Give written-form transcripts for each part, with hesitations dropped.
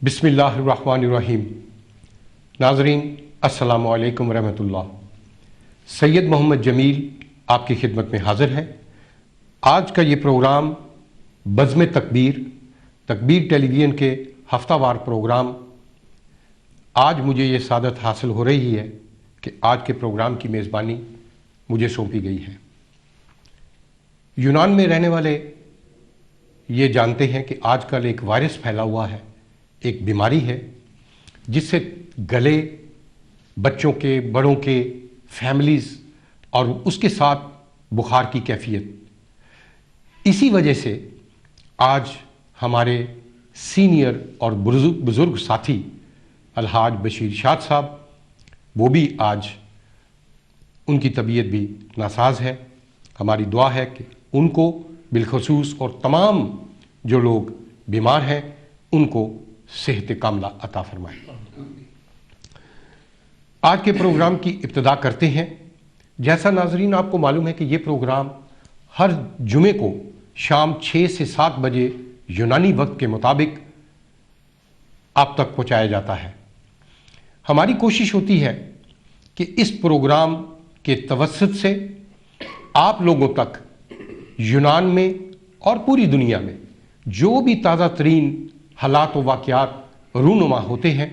بسم اللہ الرحمن الرحیم۔ ناظرین السلام علیکم ورحمۃ اللہ۔ سید محمد جمیل آپ کی خدمت میں حاضر ہے۔ آج کا یہ پروگرام بزم تکبیر ٹیلی ویژن کے ہفتہ وار پروگرام، آج مجھے یہ سعادت حاصل ہو رہی ہے کہ آج کے پروگرام کی میزبانی مجھے سونپی گئی ہے۔ یونان میں رہنے والے یہ جانتے ہیں کہ آج کل ایک وائرس پھیلا ہوا ہے، ایک بیماری ہے جس سے گلے، بچوں کے، بڑوں کے، فیملیز اور اس کے ساتھ بخار کی کیفیت۔ اسی وجہ سے آج ہمارے سینئر اور بزرگ ساتھی الحاج بشیر شاد صاحب، وہ بھی آج ان کی طبیعت بھی ناساز ہے۔ ہماری دعا ہے کہ ان کو بالخصوص اور تمام جو لوگ بیمار ہیں ان کو صحت کاملہ عطا فرمائے۔ آج کے پروگرام کی ابتدا کرتے ہیں۔ جیسا ناظرین آپ کو معلوم ہے کہ یہ پروگرام ہر جمعے کو شام 6 سے 7 بجے یونانی وقت کے مطابق آپ تک پہنچایا جاتا ہے۔ ہماری کوشش ہوتی ہے کہ اس پروگرام کے توسط سے آپ لوگوں تک یونان میں اور پوری دنیا میں جو بھی تازہ ترین حالات و واقعات رونما ہوتے ہیں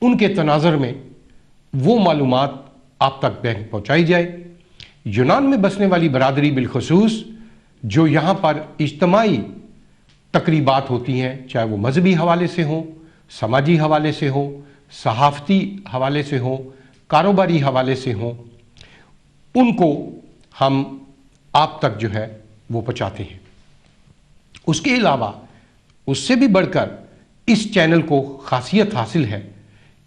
ان کے تناظر میں وہ معلومات آپ تک پہنچائی جائے۔ یونان میں بسنے والی برادری بالخصوص جو یہاں پر اجتماعی تقریبات ہوتی ہیں، چاہے وہ مذہبی حوالے سے ہوں، سماجی حوالے سے ہوں، صحافتی حوالے سے ہوں، کاروباری حوالے سے ہوں، ان کو ہم آپ تک جو ہے وہ پہنچاتے ہیں۔ اس کے علاوہ اس سے بھی بڑھ کر اس چینل کو خاصیت حاصل ہے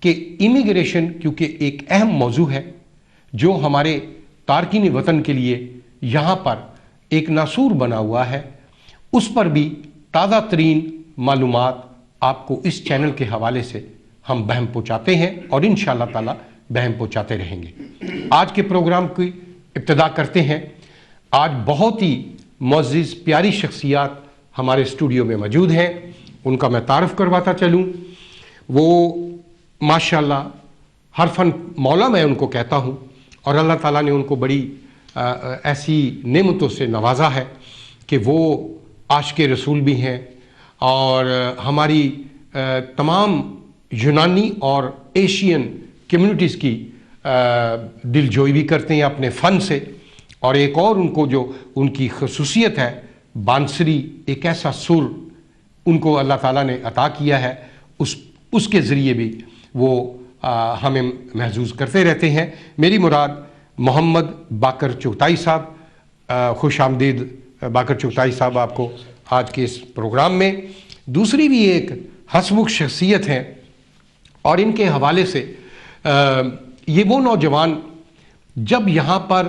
کہ امیگریشن کیونکہ ایک اہم موضوع ہے جو ہمارے تارکین وطن کے لیے یہاں پر ایک ناسور بنا ہوا ہے، اس پر بھی تازہ ترین معلومات آپ کو اس چینل کے حوالے سے ہم بہم پہنچاتے ہیں اور انشاءاللہ تعالی بہم پہنچاتے رہیں گے۔ آج کے پروگرام کی ابتدا کرتے ہیں۔ آج بہت ہی معزز پیاری شخصیات ہمارے اسٹوڈیو میں موجود ہیں، ان کا میں تعارف کرواتا چلوں۔ وہ ماشاءاللہ ہر فن مولا میں ان کو کہتا ہوں، اور اللہ تعالیٰ نے ان کو بڑی ایسی نعمتوں سے نوازا ہے کہ وہ عاشق رسول بھی ہیں اور ہماری تمام یونانی اور ایشین کمیونٹیز کی دل جوئی بھی کرتے ہیں اپنے فن سے۔ اور ایک اور ان کو جو ان کی خصوصیت ہے، بانسری، ایک ایسا سر ان کو اللہ تعالیٰ نے عطا کیا ہے، اس کے ذریعے بھی وہ ہمیں محظوظ کرتے رہتے ہیں۔ میری مراد محمد باقر چغتائی صاحب، خوش آمدید باقر چغتائی صاحب آپ کو آج کے اس پروگرام میں۔ دوسری بھی ایک ہسمکھ شخصیت ہیں اور ان کے حوالے سے یہ وہ نوجوان جب یہاں پر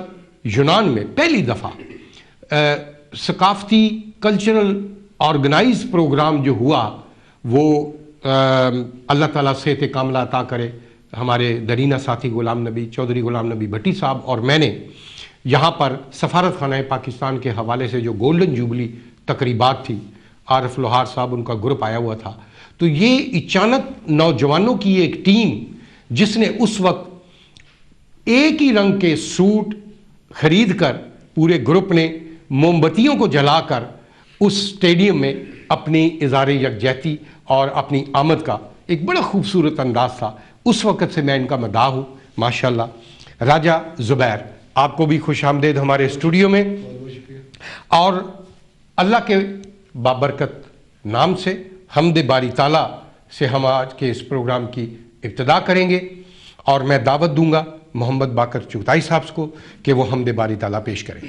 یونان میں پہلی دفعہ ثقافتی کلچرل آرگنائز پروگرام جو ہوا، وہ اللہ تعالیٰ صحت کاملہ عطا کرے، ہمارے درینہ ساتھی غلام نبی چودھری غلام نبی بھٹی صاحب اور میں نے یہاں پر سفارت خانہ پاکستان کے حوالے سے جو گولڈن جوبلی تقریبات تھی، عارف لوہار صاحب ان کا گروپ آیا ہوا تھا، تو یہ اچانک نوجوانوں کی ایک ٹیم جس نے اس وقت ایک ہی رنگ کے سوٹ خرید کر پورے گروپ نے موم بتیوں کو جلا کر اس اسٹیڈیم میں اپنی اظہار یکجہتی اور اپنی آمد کا ایک بڑا خوبصورت انداز تھا۔ اس وقت سے میں ان کا مداح ہوں ماشاءاللہ۔ راجہ زبیر، آپ کو بھی خوش آمدید ہمارے اسٹوڈیو میں، اور اللہ کے بابرکت نام سے حمد باری تعالیٰ سے ہم آج کے اس پروگرام کی ابتدا کریں گے، اور میں دعوت دوں گا محمد باقر چغتائی صاحب کو کہ وہ حمد باری تعالیٰ پیش کریں۔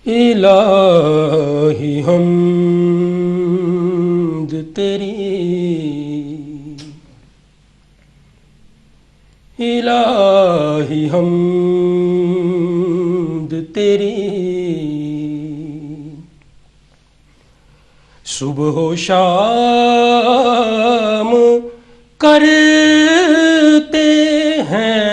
الہی حمد تیری، الہی حمد تیری، صبح و شام کرتے ہیں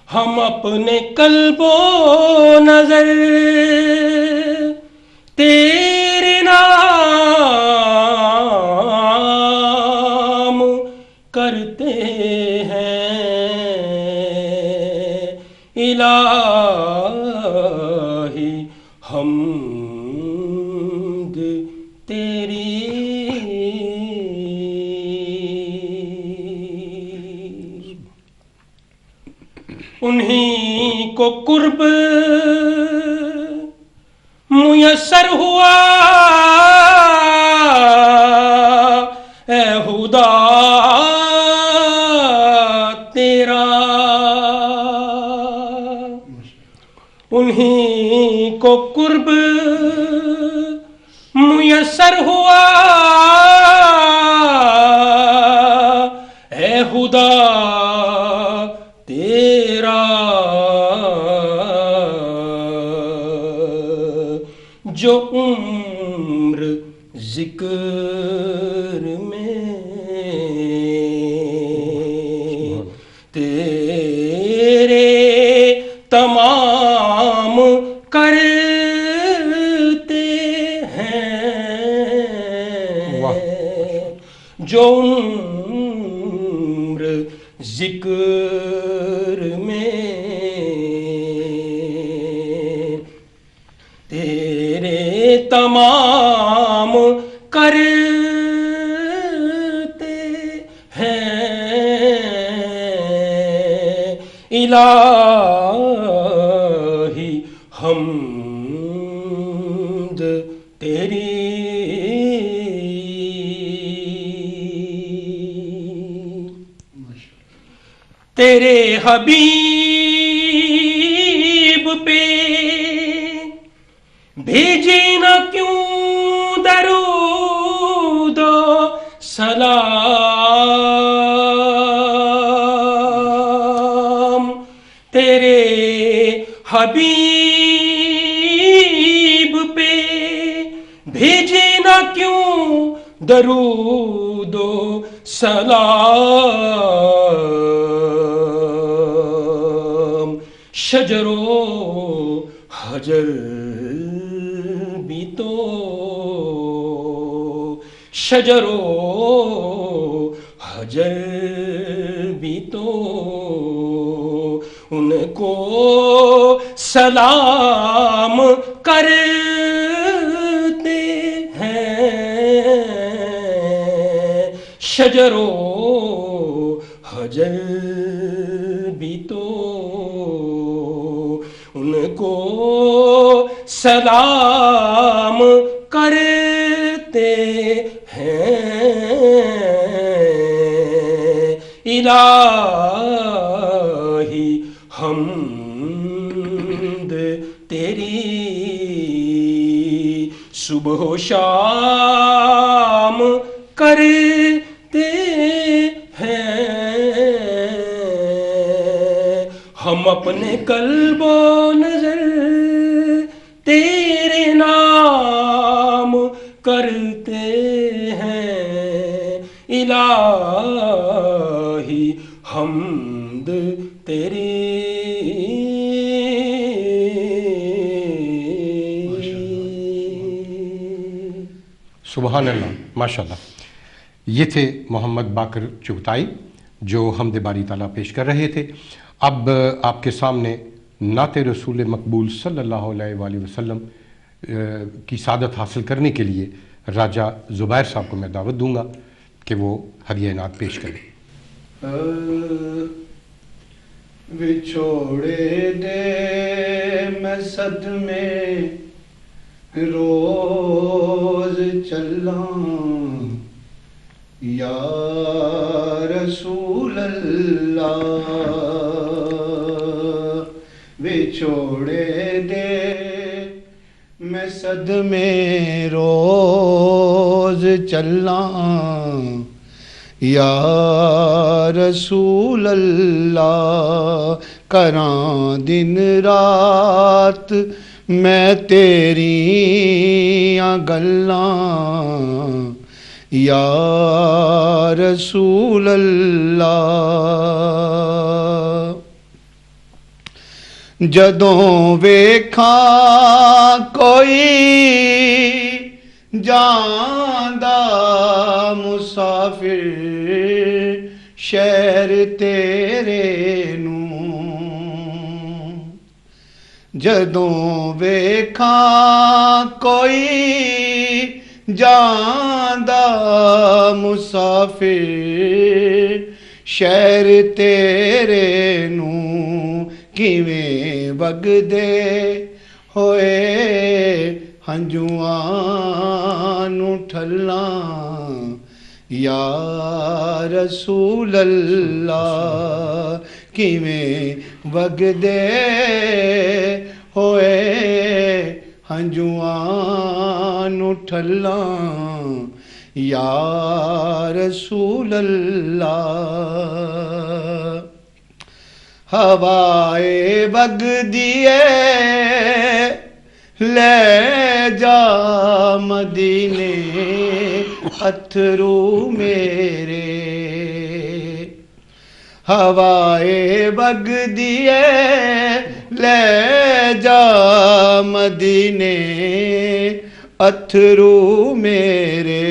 ہم اپنے قلب و نظر تیرے نام کرتے ہیں الہی حمد تیری انہی کو قرب میسر ہوا اے خدا تیرا انہی کو قرب میسر ہوا اے خدا تیرا جو عمر ذکر میں تیرے تمام کرتے ہیں جو عمر ذکر میں تیرے تمام کرتے ہیں الہی حمد تیری تیرے حبیب پہ بھیجی نہ کیوں درود و سلام تیرے حبیب پہ بھیجی نہ کیوں درود و سلام شجر و حجر بھی تو شجر و حجر بھی تو ان کو سلام کرتے ہیں شجر و حجر بھی تو ان کو سلام کرتے ہیں الہی حمد تیری صبح و شام کرتے ہیں ہم اپنے قلب و نظر تیرے نام کرتے ہیں الہی حمد تیری سبحان اللہ ماشاءاللہ. یہ تھے محمد باقر چغتائی جو حمد باری تعالیٰ پیش کر رہے تھے. اب آپ کے سامنے نعت رسول مقبول صلی اللہ علیہ وآلہ وسلم کی سعادت حاصل کرنے کے لیے راجہ زبیر صاحب کو میں دعوت دوں گا کہ وہ ہدیہ نعت پیش کریں. بچھوڑے دے میں صدمے روز چلاں یا رسول اللہ بچھوڑے دے میں صدمے روز چلاں یا رسول اللہ کراں دن رات میں تیریاں گلاں یا رسول اللہ جدوں ویکھاں کوئی جاندا مسافر شہر تیرے نوں جدوں ویکھاں کوئی جاندا مسافر شہر تیرے نوں کیویں وگدے ہوئے ہنجواں نوں ٹھلاں یا رسول اللہ کیویں وگدے ہوئے ہنجواں نوں ٹھلاں یا رسول اللہ ہوائے وگدی ہے لے جا مدینے اتھرو میرے ہوائے وگدی ہے لے جا مدینے اتھرو میرے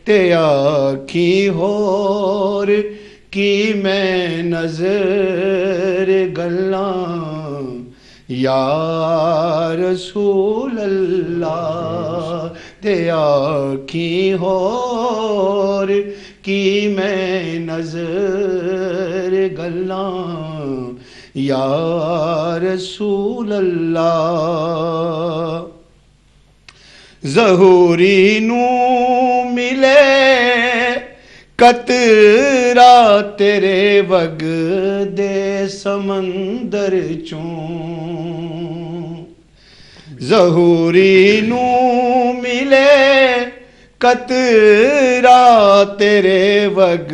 تے آکھی ہور کی میں نظر گلاں یا رسول اللہ تے آکھی ہور کی میں نظر گلاں یا رسول اللہ ظہوری نوں ملے قطرہ تیرے وگ دے سمندر چوں ظہوری نوں ملے قطرہ تیرے وگ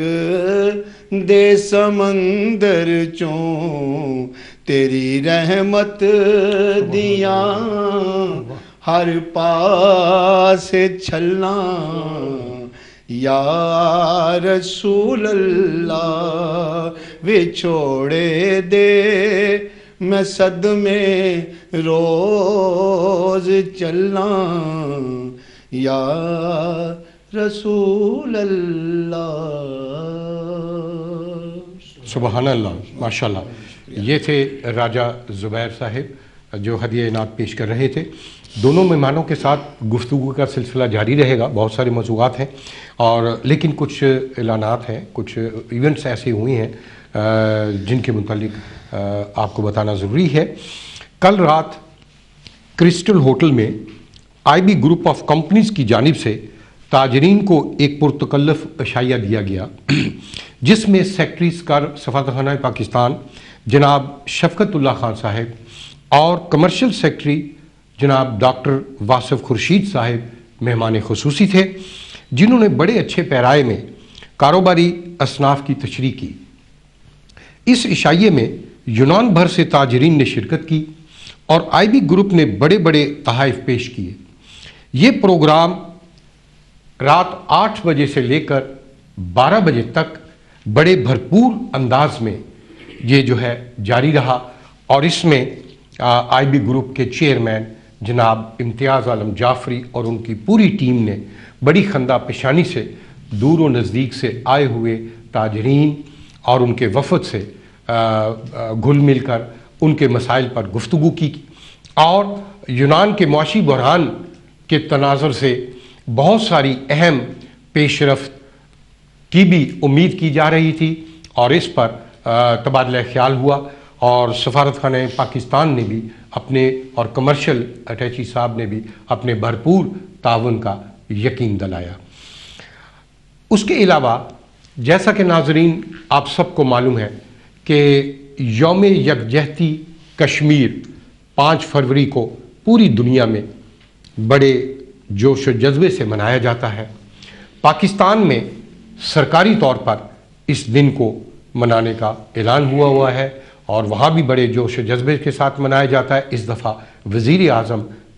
دے سمندر چوں تیری رحمت دیاں ہر پاس چھلاں یا رسول اللہ وچھوڑے دے میں صدمے روز چلاں یا رسول اللہ سبحان اللہ ماشاءاللہ یہ تھے راجہ زبیر صاحب جو ہدیہ عنایت پیش کر رہے تھے دونوں مہمانوں کے ساتھ گفتگو کا سلسلہ جاری رہے گا بہت سارے موضوعات ہیں اور لیکن کچھ اعلانات ہیں کچھ ایونٹس ایسے ہوئے ہیں جن کے متعلق آپ کو بتانا ضروری ہے کل رات کرسٹل ہوٹل میں آئی بی گروپ آف کمپنیز کی جانب سے تاجرین کو ایک پرتکلف عشائیہ دیا گیا جس میں سیکرٹری سفارتخانہ پاکستان جناب شفقت اللہ خان صاحب اور کمرشل سیکرٹری جناب ڈاکٹر واصف خورشید صاحب مہمان خصوصی تھے جنہوں نے بڑے اچھے پیرائے میں کاروباری اصناف کی تشریح کی اس عشائیے میں یونان بھر سے تاجرین نے شرکت کی اور آئی بی گروپ نے بڑے بڑے تحائف پیش کیے یہ پروگرام رات 8 بجے سے لے کر 12 بجے تک بڑے بھرپور انداز میں یہ جو ہے جاری رہا اور اس میں آئی بی گروپ کے چیئرمین جناب امتیاز عالم جعفری اور ان کی پوری ٹیم نے بڑی خندہ پیشانی سے دور و نزدیک سے آئے ہوئے تاجرین اور ان کے وفد سے گھل مل کر ان کے مسائل پر گفتگو کی اور یونان کے معاشی بحران کے تناظر سے بہت ساری اہم پیش رفت کی بھی امید کی جا رہی تھی اور اس پر تبادلہ خیال ہوا اور سفارتخانہ پاکستان نے بھی اپنے اور کمرشل اٹیچی صاحب نے بھی اپنے بھرپور تعاون کا یقین دلایا اس کے علاوہ جیسا کہ ناظرین آپ سب کو معلوم ہے کہ یوم یکجہتی کشمیر 5 فروری کو پوری دنیا میں بڑے جوش و جذبے سے منایا جاتا ہے پاکستان میں سرکاری طور پر اس دن کو منانے کا اعلان ہوا ہے اور وہاں بھی بڑے جوش و جذبے کے ساتھ منایا جاتا ہے اس دفعہ وزیر اعظم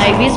IB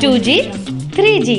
2G, 3G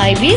IB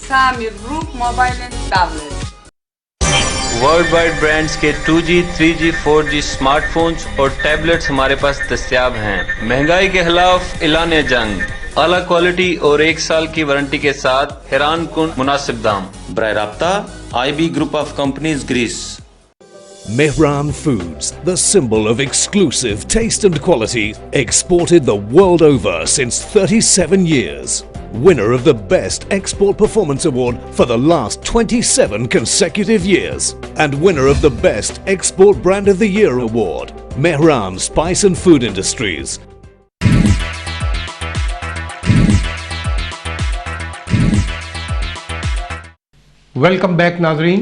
Samir Group Mobile and Tablet. World wide brands کے 2G 3G 4G smart phones اور ٹیبلٹس ہمارے پاس دستیاب ہیں. مہنگائی کے خلاف اعلان جنگ, اعلیٰ کوالٹی اور 1 سال کی وارنٹی کے ساتھ حیران کن مناسب دام. برائے رابطہ IB Group of Companies, Greece. Mehran Foods, the symbol of exclusive taste and quality, exported the world over since 37 years. Winner of the Best Export Performance Award for the last 27 consecutive years. And winner of the Best Export Brand of the Year Award. Mehran Spice and Food Industries. Welcome back ناظرین.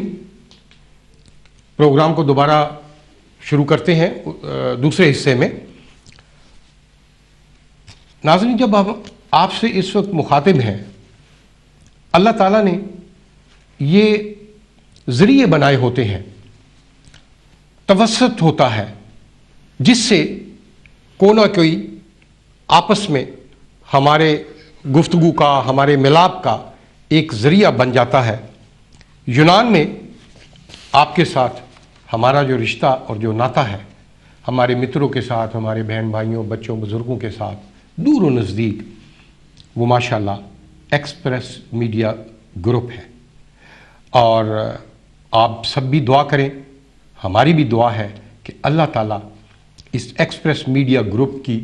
Programme کو دوبارہ شروع کرتے ہیں دوسرے حصے میں. ناظرین, جب ہم آپ سے اس وقت مخاطب ہیں, اللہ تعالیٰ نے یہ ذریعے بنائے ہوتے ہیں, توسط ہوتا ہے جس سے کوئی نہ کوئی آپس میں ہمارے گفتگو کا, ہمارے ملاپ کا ایک ذریعہ بن جاتا ہے. یونان میں آپ کے ساتھ ہمارا جو رشتہ اور جو ناطہ ہے, ہمارے متروں کے ساتھ, ہمارے بہن بھائیوں, بچوں, بزرگوں کے ساتھ, دور و نزدیک, وہ ماشاءاللہ ایکسپریس میڈیا گروپ ہے. اور آپ سب بھی دعا کریں, ہماری بھی دعا ہے کہ اللہ تعالیٰ اس ایکسپریس میڈیا گروپ کی,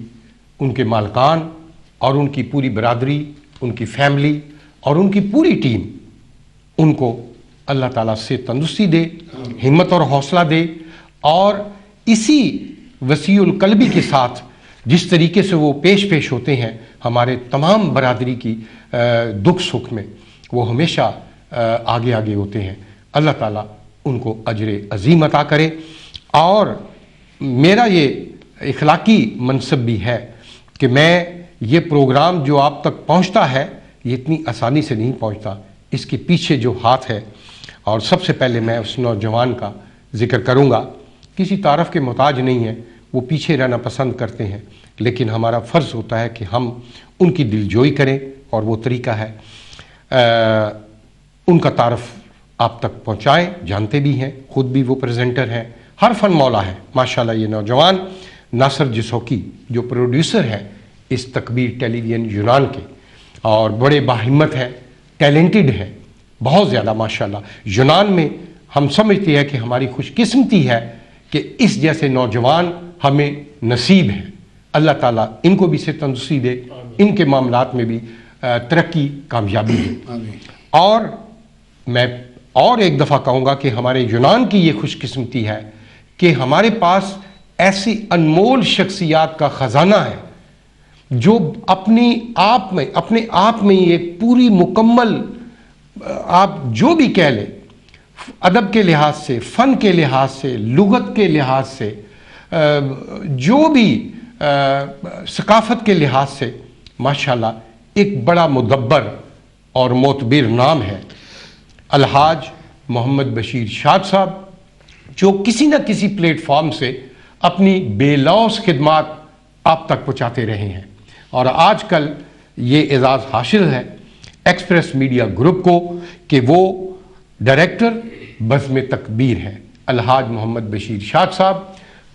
ان کے مالکان اور ان کی پوری برادری, ان کی فیملی اور ان کی پوری ٹیم, ان کو اللہ تعالیٰ سے تندرستی دے, ہمت اور حوصلہ دے, اور اسی وسیع القلبی کے ساتھ جس طریقے سے وہ پیش ہوتے ہیں ہمارے تمام برادری کی دکھ سکھ میں, وہ ہمیشہ آگے ہوتے ہیں. اللہ تعالیٰ ان کو اجر عظیم عطا کرے. اور میرا یہ اخلاقی منصب بھی ہے کہ میں یہ پروگرام جو آپ تک پہنچتا ہے, یہ اتنی آسانی سے نہیں پہنچتا. اس کے پیچھے جو ہاتھ ہے, اور سب سے پہلے میں اس نوجوان کا ذکر کروں گا. کسی تعارف کے محتاج نہیں ہے, وہ پیچھے رہنا پسند کرتے ہیں, لیکن ہمارا فرض ہوتا ہے کہ ہم ان کی دلجوئی کریں, اور وہ طریقہ ہے ان کا تعارف آپ تک پہنچائیں. جانتے بھی ہیں, خود بھی وہ پریزنٹر ہیں, ہر فن مولا ہے ماشاءاللہ. یہ نوجوان ناصر جسوکی جو پروڈیوسر ہیں اس تکبیر ٹیلی ویژن یونان کے, اور بڑے باہمت ہیں, ٹیلنٹڈ ہیں بہت زیادہ ماشاءاللہ. یونان میں ہم سمجھتے ہیں کہ ہماری خوش قسمتی ہے کہ اس جیسے نوجوان ہمیں نصیب ہیں. اللہ تعالیٰ ان کو بھی سے تندرستی دے, ان کے معاملات میں بھی ترقی, کامیابی دے. اور میں اور ایک دفعہ کہوں گا کہ ہمارے یونان کی یہ خوش قسمتی ہے کہ ہمارے پاس ایسی انمول شخصیات کا خزانہ ہے جو اپنے آپ میں ایک پوری مکمل, آپ جو بھی کہہ لیں, ادب کے لحاظ سے, فن کے لحاظ سے, لغت کے لحاظ سے, جو بھی ثقافت کے لحاظ سے ماشاءاللہ ایک بڑا مدبر اور معتبر نام ہے الحاج محمد بشیر شاد صاحب, جو کسی نہ کسی پلیٹ فارم سے اپنی بے لوث خدمات آپ تک پہنچاتے رہے ہیں. اور آج کل یہ اعزاز حاصل ہے ایکسپریس میڈیا گروپ کو کہ وہ ڈائریکٹر بزم تکبیر ہیں. الحاج محمد بشیر شاد صاحب,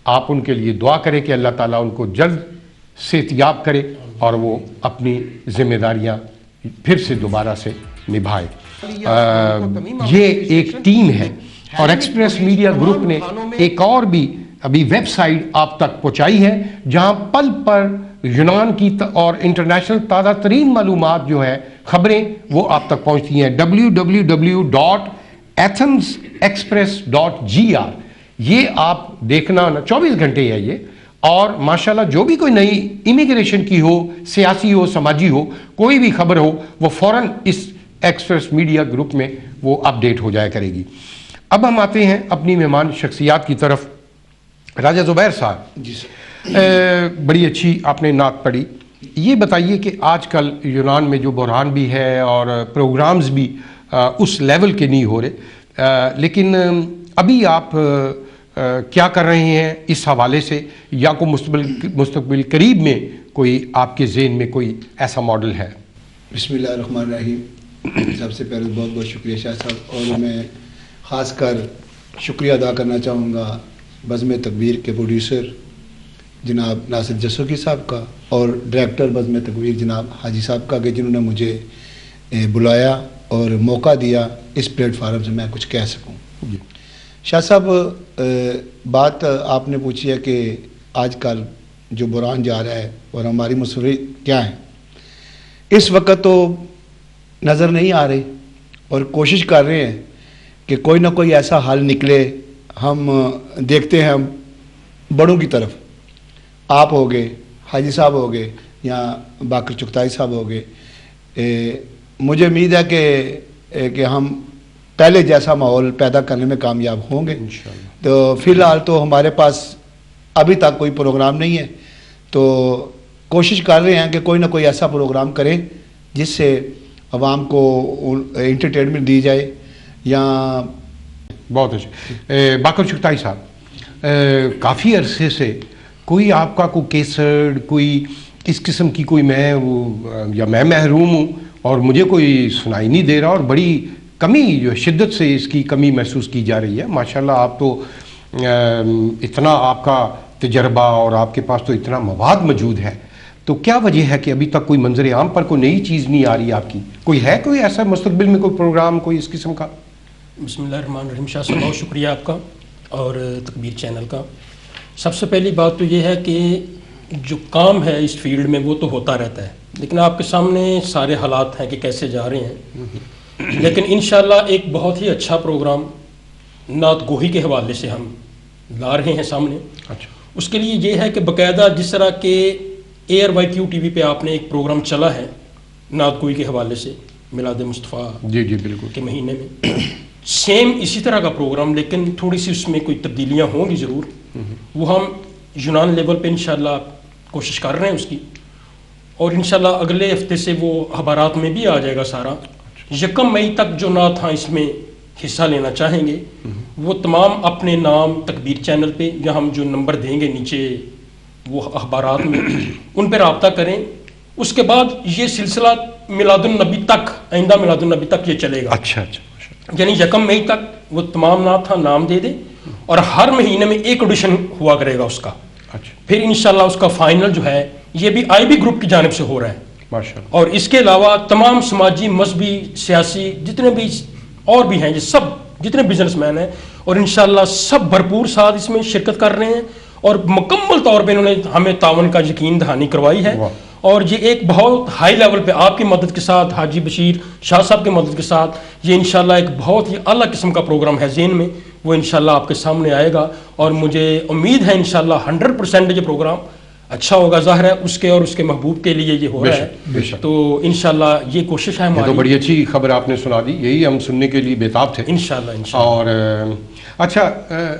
آپ ان کے لیے دعا کریں کہ اللہ تعالیٰ ان کو جلد صحتیاب کرے اور وہ اپنی ذمہ داریاں پھر سے دوبارہ سے نبھائے. یہ ایک ٹیم ہے, اور ایکسپریس میڈیا گروپ نے ایک اور بھی ابھی ویب سائٹ آپ تک پہنچائی ہے جہاں پل پر یونان کی اور انٹرنیشنل تازہ ترین معلومات جو ہے, خبریں, وہ آپ تک پہنچتی ہیں. www.athensexpress.gr. یہ آپ دیکھنا 24 گھنٹے ہے یہ. اور ماشاءاللہ جو بھی کوئی نئی امیگریشن کی ہو, سیاسی ہو, سماجی ہو, کوئی بھی خبر ہو, وہ فوراً اس ایکسپریس میڈیا گروپ میں وہ اپڈیٹ ہو جایا کرے گی. اب ہم آتے ہیں اپنی مہمان شخصیات کی طرف. راجہ زبیر صاحب, جی سر, بڑی اچھی آپ نے نعت پڑھی. یہ بتائیے کہ آج کل یونان میں جو بحران بھی ہے اور پروگرامز بھی اس لیول کے نہیں ہو رہے, لیکن ابھی آپ کیا کر رہے ہیں اس حوالے سے, یا کو مستقبل قریب میں کوئی آپ کے ذہن میں کوئی ایسا ماڈل ہے؟ بسم اللہ الرحمن الرحیم. سب سے پہلے بہت بہت شکریہ شاہ صاحب, اور میں خاص کر شکریہ ادا کرنا چاہوں گا بزم تکبیر کے پروڈیوسر جناب ناصر جسوکی صاحب کا اور ڈائریکٹر بزم تکبیر جناب حاجی صاحب کا کہ جنہوں نے مجھے بلایا اور موقع دیا اس پلیٹ فارم سے میں کچھ کہہ سکوں. شاہ صاحب بات آپ نے پوچھی ہے کہ آج کل جو بحران جا رہا ہے اور ہماری مصوری کیا ہیں. اس وقت تو نظر نہیں آ رہی اور کوشش کر رہے ہیں کہ کوئی نہ کوئی ایسا حل نکلے. ہم دیکھتے ہیں ہم بڑوں کی طرف آپ ہو گئے, حاجی صاحب ہو گئے یا باقر چغتائی صاحب ہو گئے. مجھے امید ہے کہ ہم پہلے جیسا ماحول پیدا کرنے میں کامیاب ہوں گے انشاءاللہ. تو فی الحال تو ہمارے پاس ابھی تک کوئی پروگرام نہیں ہے, تو کوشش کر رہے ہیں کہ کوئی نہ کوئی ایسا پروگرام کریں جس سے عوام کو انٹرٹینمنٹ دی جائے. یا بہت اچھا. باقر چغتائی صاحب, کافی عرصے سے کوئی آپ کا کوئی کیسٹ کوئی اس قسم کی کوئی میں محروم ہوں اور مجھے کوئی سنائی نہیں دے رہا, اور بڑی کمی جو شدت سے اس کی کمی محسوس کی جا رہی ہے. ماشاءاللہ آپ تو اتنا آپ کا تجربہ اور آپ کے پاس تو اتنا مواد موجود ہے, تو کیا وجہ ہے کہ ابھی تک کوئی منظر عام پر کوئی نئی چیز نہیں آ رہی آپ کی؟ کوئی ہے کوئی ایسا مستقبل میں کوئی پروگرام کوئی اس قسم کا؟ بسم اللہ الرحمن الرحیم. شاہ صاحب بہت شکریہ آپ کا اور تکبیر چینل کا. سب سے پہلی بات تو یہ ہے کہ جو کام ہے اس فیلڈ میں وہ تو ہوتا رہتا ہے, لیکن آپ کے سامنے سارے حالات ہیں کہ کیسے جا رہے ہیں. لیکن انشاءاللہ ایک بہت ہی اچھا پروگرام نعت گوئی کے حوالے سے ہم لا رہے ہیں سامنے. اچھا. اس کے لیے یہ ہے کہ باقاعدہ جس طرح کہ ایئر وائی کیو ٹی وی پہ آپ نے ایک پروگرام چلا ہے نعت گوئی کے حوالے سے میلاد مصطفیٰ جی بالکل کے مہینے میں, سیم اسی طرح کا پروگرام لیکن تھوڑی سی اس میں کوئی تبدیلیاں ہوں گی ضرور. وہ ہم یونان لیول پہ انشاءاللہ کوشش کر رہے ہیں اس کی, اور انشاءاللہ اگلے ہفتے سے وہ اخبارات میں بھی آ جائے گا سارا. 1 مئی تک جو نعت ہاں اس میں حصہ لینا چاہیں گے وہ تمام اپنے نام تکبیر چینل پہ یا ہم جو نمبر دیں گے نیچے وہ اخبارات میں ان پہ رابطہ کریں. اس کے بعد یہ سلسلہ میلاد النبی تک, آئندہ میلاد النبی تک یہ چلے گا. اچھا. یعنی 1 مئی تک وہ تمام نعت ہاں نام دے دیں اور ہر مہینے میں ایک ایڈیشن ہوا کرے گا اس کا. پھر انشاءاللہ اس کا فائنل جو ہے یہ بھی آئی بی گروپ کی جانب سے ہو رہا ہے ماشاءاللہ. اور اس کے علاوہ تمام سماجی مذہبی سیاسی جتنے بھی اور بھی ہیں یہ سب جتنے بزنس مین ہیں اور انشاءاللہ سب بھرپور ساتھ اس میں شرکت کر رہے ہیں اور مکمل طور پہ انہوں نے ہمیں تعاون کا یقین دہانی کروائی ہے. اور یہ ایک بہت ہائی لیول پہ آپ کی مدد کے ساتھ حاجی بشیر شاہ صاحب کی مدد کے ساتھ یہ انشاءاللہ ایک بہت ہی اعلیٰ قسم کا پروگرام ہے ذہن میں, وہ انشاءاللہ آپ کے سامنے آئے گا اور مجھے امید ہے انشاءاللہ 100% یہ پروگرام اچھا ہوگا. ظاہر ہے اس کے اور اس کے محبوب کے لیے یہ ہو رہا ہے, تو انشاءاللہ یہ کوشش ہے ہماری. تو بڑی اچھی خبر آپ نے سنا دی, یہی ہم سننے کے لیے بےتاب تھے انشاءاللہ. اور اچھا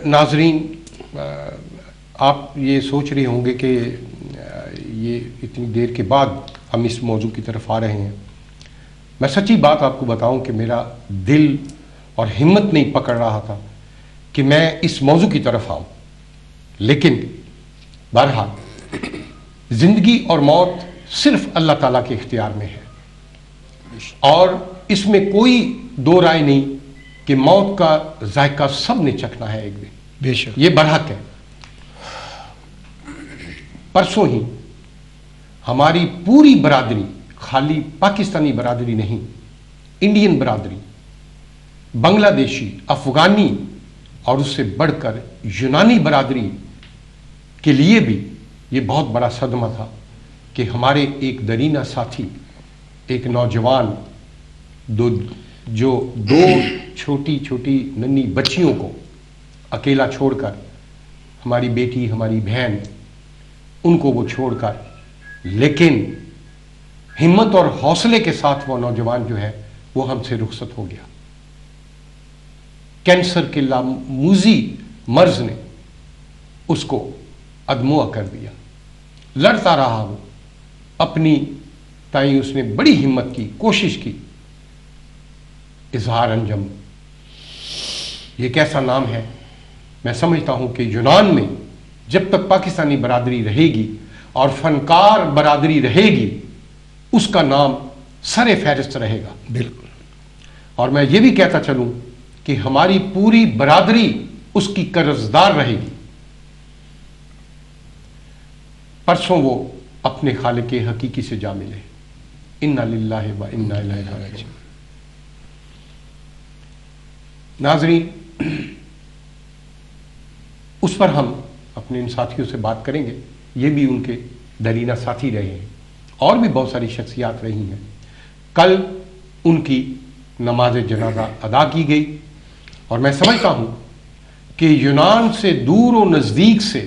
ناظرین, آپ یہ سوچ رہے ہوں گے کہ یہ اتنی دیر کے بعد ہم اس موضوع کی طرف آ رہے ہیں. میں سچی بات آپ کو بتاؤں کہ میرا دل اور ہمت نہیں پکڑ رہا تھا کہ میں اس موضوع کی طرف آؤں, لیکن بہرحال زندگی اور موت صرف اللہ تعالیٰ کے اختیار میں ہے اور اس میں کوئی دو رائے نہیں کہ موت کا ذائقہ سب نے چکھنا ہے ایک دن. بے شک یہ برحق ہے. پرسوں ہی ہماری پوری برادری, خالی پاکستانی برادری نہیں, انڈین برادری, بنگلہ دیشی, افغانی اور اس سے بڑھ کر یونانی برادری کے لیے بھی یہ بہت بڑا صدمہ تھا کہ ہمارے ایک درینہ ساتھی, ایک نوجوان جو دو چھوٹی چھوٹی ننھی بچیوں کو اکیلا چھوڑ کر, ہماری بیٹی ہماری بہن, ان کو وہ چھوڑ کر, لیکن ہمت اور حوصلے کے ساتھ وہ نوجوان جو ہے وہ ہم سے رخصت ہو گیا. کینسر کے لاموزی مرض نے اس کو ادموا کر دیا. لڑتا رہا وہ اپنی تائیں, اس نے بڑی ہمت کی, کوشش کی. اظہار انجم یہ ایک ایسا نام ہے, میں سمجھتا ہوں کہ یونان میں جب تک پاکستانی برادری رہے گی اور فنکار برادری رہے گی اس کا نام سر فہرست رہے گا. بالکل. اور میں یہ بھی کہتا چلوں کہ ہماری پوری برادری اس کی قرضدار رہے گی. پرسوں وہ اپنے خالق حقیقی سے جا ملے. انا للہ و انا الیہ راجعون. ناظرین، اس پر ہم اپنے ان ساتھیوں سے بات کریں گے. یہ بھی ان کے درینہ ساتھی رہے ہیں اور بھی بہت ساری شخصیات رہی ہیں. کل ان کی نماز جنازہ ادا کی گئی اور میں سمجھتا ہوں کہ یونان سے دور و نزدیک سے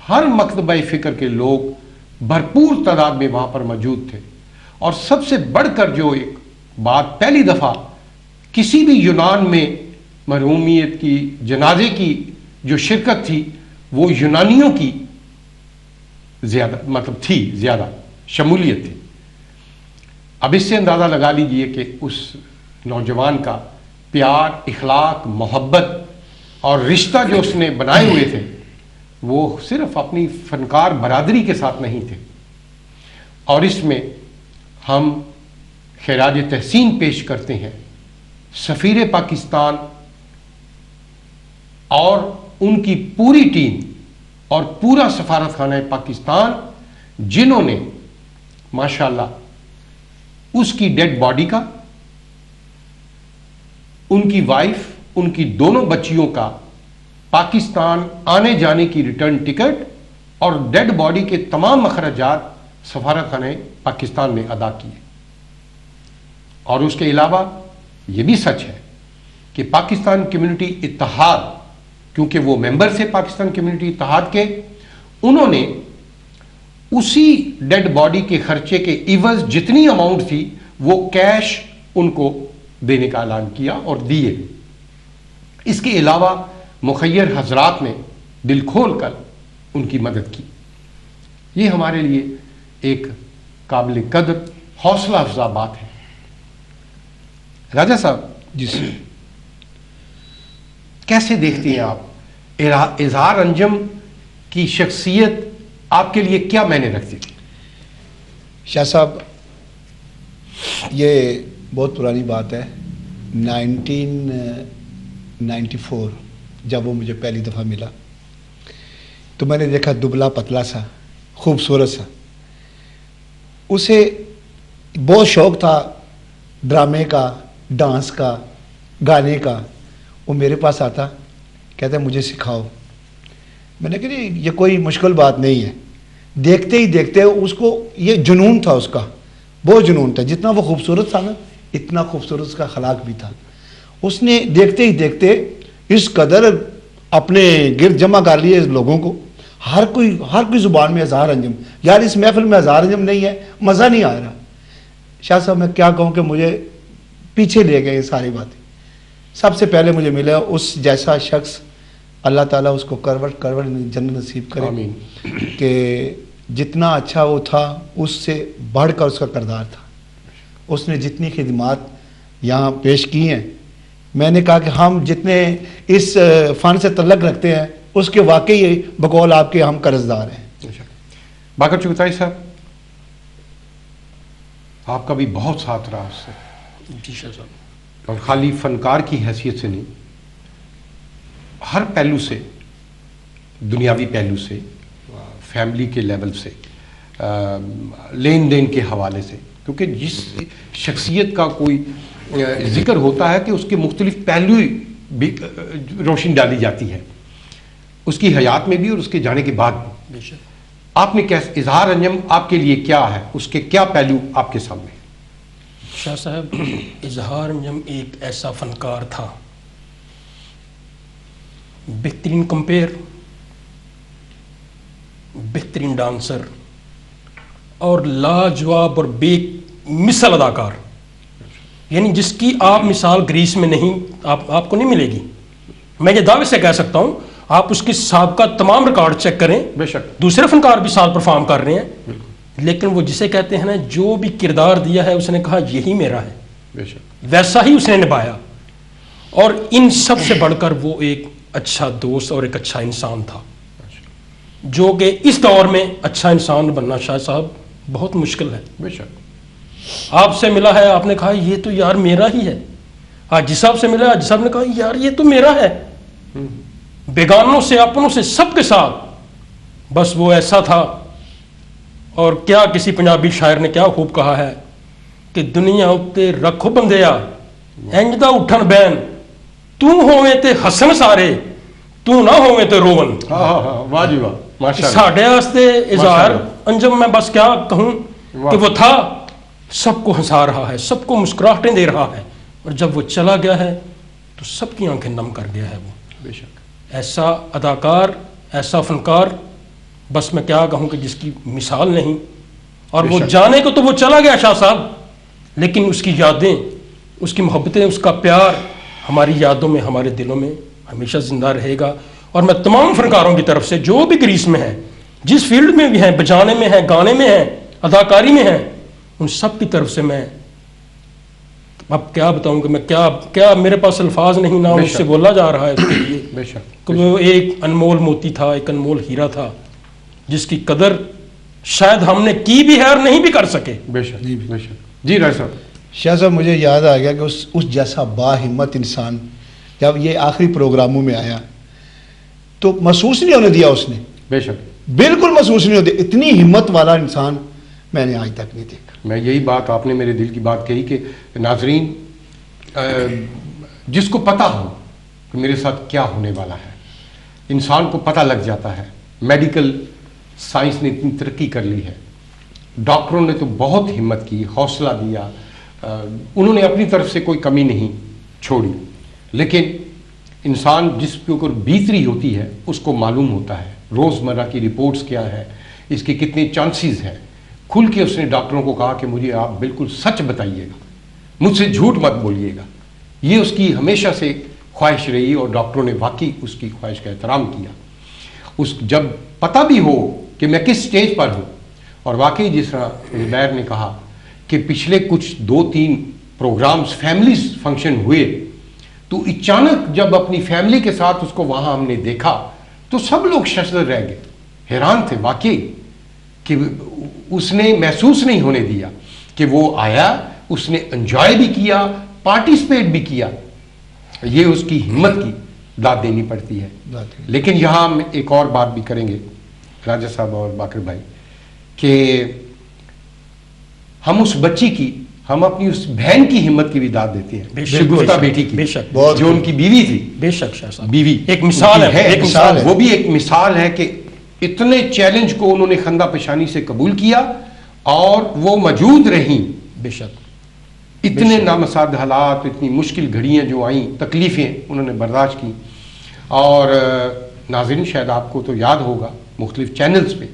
ہر مکتبہ فکر کے لوگ بھرپور تعداد میں وہاں پر موجود تھے. اور سب سے بڑھ کر جو ایک بات، پہلی دفعہ کسی بھی یونان میں مرحومیت کی جنازے کی جو شرکت تھی وہ یونانیوں کی زیادہ شمولیت تھی. اب اس سے اندازہ لگا لیجئے کہ اس نوجوان کا پیار، اخلاق، محبت اور رشتہ جو اس نے بنائے ہوئے تھے وہ صرف اپنی فنکار برادری کے ساتھ نہیں تھے. اور اس میں ہم خراج تحسین پیش کرتے ہیں سفیر پاکستان اور ان کی پوری ٹیم اور پورا سفارت خانہ پاکستان، جنہوں نے ماشاءاللہ اس کی ڈیڈ باڈی کا، ان کی وائف، ان کی دونوں بچیوں کا پاکستان آنے جانے کی ریٹرن ٹکٹ اور ڈیڈ باڈی کے تمام اخراجات سفارت خانہ پاکستان نے ادا کیے. اور اس کے علاوہ یہ بھی سچ ہے کہ پاکستان کمیونٹی اتحاد، کیونکہ وہ ممبر سے پاکستان کمیونٹی اتحاد کے، انہوں نے اسی ڈیڈ باڈی کے خرچے کے عوض جتنی اماؤنٹ تھی وہ کیش ان کو دینے کا اعلان کیا اور دیے. اس کے علاوہ مخیر حضرات نے دل کھول کر ان کی مدد کی. یہ ہمارے لیے ایک قابل قدر حوصلہ افزا بات ہے. راجہ صاحب، جس کیسے دیکھتے ہیں آپ اظہار انجم کی شخصیت آپ کے لیے کیا معنی رکھتی تھی؟ شاہ صاحب، یہ بہت پرانی بات ہے. 1994 جب وہ مجھے پہلی دفعہ ملا تو میں نے دیکھا دبلا پتلا سا، خوبصورت سا. اسے بہت شوق تھا ڈرامے کا، ڈانس کا، گانے کا. وہ میرے پاس آتا، کہتا مجھے سکھاؤ. میں نے کہا یہ کوئی مشکل بات نہیں ہے. دیکھتے ہی دیکھتے اس کو یہ جنون تھا، اس کا بہت جنون تھا. جتنا وہ خوبصورت تھا نا اتنا خوبصورت اس کا اخلاق بھی تھا. اس نے دیکھتے ہی دیکھتے اس قدر اپنے گرد جمع کر لیے لوگوں کو. ہر کوئی زبان میں اظہار انجم. یار اس محفل میں اظہار انجم نہیں ہے، مزہ نہیں آ رہا. شاہ صاحب میں کیا کہوں کہ مجھے پیچھے لے گئے یہ ساری باتیں. سب سے پہلے مجھے ملا اس جیسا شخص. اللہ تعالیٰ اس کو کروٹ جنت نصیب کرے. آمین. کہ جتنا اچھا وہ تھا اس سے بڑھ کر اس کا کردار تھا. اس نے جتنی خدمات یہاں پیش کی ہیں، میں نے کہا کہ ہم جتنے اس فن سے تعلق رکھتے ہیں اس کے واقعی بقول آپ کے ہم قرضدار ہیں. باقر چغتائی صاحب، آپ کا بھی بہت ساتھ رہا اس سے. جی شاہ صاحب. اور خالی فنکار کی حیثیت سے نہیں، ہر پہلو سے، دنیاوی پہلو سے، فیملی کے لیول سے، لین دین کے حوالے سے. کیونکہ جس شخصیت کا کوئی ذکر ہوتا ہے کہ اس کے مختلف پہلو بھی روشنی ڈالی جاتی ہے، اس کی حیات میں بھی اور اس کے جانے کے بعد بھی. آپ نے کیسے اظہار انجم آپ کے لیے کیا ہے، اس کے کیا پہلو آپ کے سامنے؟ شاہ صاحب، اظہار انجم ایک ایسا فنکار تھا، بہترین کمپیر، بہترین ڈانسر اور لاجواب اور بے مثل اداکار. یعنی جس کی آپ مثال گریس میں نہیں، آپ کو نہیں ملے گی. میں یہ دعوے سے کہہ سکتا ہوں، آپ اس کی سابقہ تمام ریکارڈ چیک کریں، بے شک دوسرے فنکار بھی ساتھ پرفارم کر رہے ہیں، لیکن وہ جسے کہتے ہیں نا جو بھی کردار دیا ہے اس نے کہا یہی میرا ہے، بے شک ویسا ہی اس نے نبھایا. اور ان سب سے بڑھ کر وہ ایک اچھا دوست اور ایک اچھا انسان تھا، جو کہ اس دور میں اچھا انسان بننا شاہ صاحب بہت مشکل ہے. بے شک. آپ سے ملا ہے، آپ نے کہا یہ تو یار میرا ہی ہے، حاجی صاحب سے ملا, حاجی صاحب نے کہا یار یہ تو میرا ہے, بیگانوں سے اپنوں سے سب کے ساتھ. بس وہ ایسا تھا. اور کیا کسی پنجابی شاعر نے کیا خوب کہا ہے کہ دنیا اتے رکھو بندیا انج دا اٹھن بین, تو ہوویں تے ہسن سارے, تو نہ ہوویں تے رون. واہ جی واہ, ماشاءاللہ. ساڈے واسطے اظہار انجم میں بس کیا کہوں کہ وہ تھا, سب کو ہنسا رہا ہے, سب کو مسکراہٹیں دے رہا ہے, اور جب وہ چلا گیا ہے تو سب کی آنکھیں نم کر گیا ہے. وہ بے شک ایسا اداکار, ایسا فنکار, بس میں کیا کہوں کہ جس کی مثال نہیں. اور وہ جانے کو تو وہ چلا گیا شاہ صاحب, لیکن اس کی یادیں, اس کی محبتیں, اس کا پیار ہماری یادوں میں, ہمارے دلوں میں ہمیشہ زندہ رہے گا. اور میں تمام فنکاروں کی طرف سے جو بھی گریس میں ہیں, جس فیلڈ میں بھی ہیں, بجانے میں ہیں, گانے میں ہیں, اداکاری میں ہیں, ان سب کی طرف سے میں اب کیا بتاؤں کہ میں کیا میرے پاس الفاظ نہیں, نہ مجھ سے بولا جا رہا ہے اس کے لیے. بے شک کہ وہ ایک انمول موتی تھا, ایک انمول ہیرا تھا, جس کی قدر شاید ہم نے کی بھی ہے اور نہیں بھی کر سکے. بے شک بے شک. جی راج صاحب. شاہ صاحب مجھے یاد آ گیا کہ اس جیسا با ہمت انسان جب یہ آخری پروگراموں میں آیا تو محسوس نہیں ہونے دیا اس نے. بے شک بالکل محسوس نہیں ہونے دیا. اتنی ہمت والا انسان میں نے آج تک نہیں دیکھا. میں یہی بات, آپ نے میرے دل کی بات کہی کہ ناظرین جس کو پتہ ہو کہ میرے ساتھ کیا ہونے والا ہے, انسان کو پتہ لگ جاتا ہے. میڈیکل سائنس نے اتنی ترقی کر لی ہے, ڈاکٹروں نے تو بہت ہمت کی, حوصلہ دیا, انہوں نے اپنی طرف سے کوئی کمی نہیں چھوڑی, لیکن انسان جس کے اوپر بیتری ہوتی ہے اس کو معلوم ہوتا ہے روزمرہ کی رپورٹس کیا ہے, اس کے کتنے چانسز ہیں. کھل کے اس نے ڈاکٹروں کو کہا کہ مجھے آپ بالکل سچ بتائیے گا, مجھ سے جھوٹ مت بولیے گا. یہ اس کی ہمیشہ سے خواہش رہی, اور ڈاکٹروں نے واقعی اس کی خواہش کا احترام کیا. جب پتہ بھی ہو کہ میں کس سٹیج پر ہوں, اور واقعی جس طرح زبیر نے کہا کہ پچھلے کچھ 2-3 پروگرامز فیملیز فنکشن ہوئے, تو اچانک جب اپنی فیملی کے ساتھ اس کو وہاں ہم نے دیکھا تو سب لوگ ششدر رہ گئے, حیران تھے واقعی کہ اس نے محسوس نہیں ہونے دیا کہ وہ آیا, اس نے انجوائے بھی کیا, پارٹیسپیٹ بھی کیا. یہ اس کی ہمت کی داد دینی پڑتی ہے. لیکن یہاں ہم ایک اور بات بھی کریں گے راجہ صاحب اور باقر بھائی, کہ ہم اس بچی کی, ہم اپنی اس بہن کی ہمت کی بھی داد دیتے ہیں, شگفتہ بیٹی کی, جو ان کی بیوی تھی. بے شک شاہ صاحب, بیوی ایک مثال ہے, ایک مثال ہے. وہ بھی ایک مثال ہے کہ اتنے چیلنج کو انہوں نے خندہ پیشانی سے قبول کیا اور وہ موجود رہیں. بے شک اتنے نامساعد حالات, اتنی مشکل گھڑیاں جو آئیں, تکلیفیں انہوں نے برداشت کی. اور ناظرین شاید آپ کو تو یاد ہوگا مختلف چینلز پہ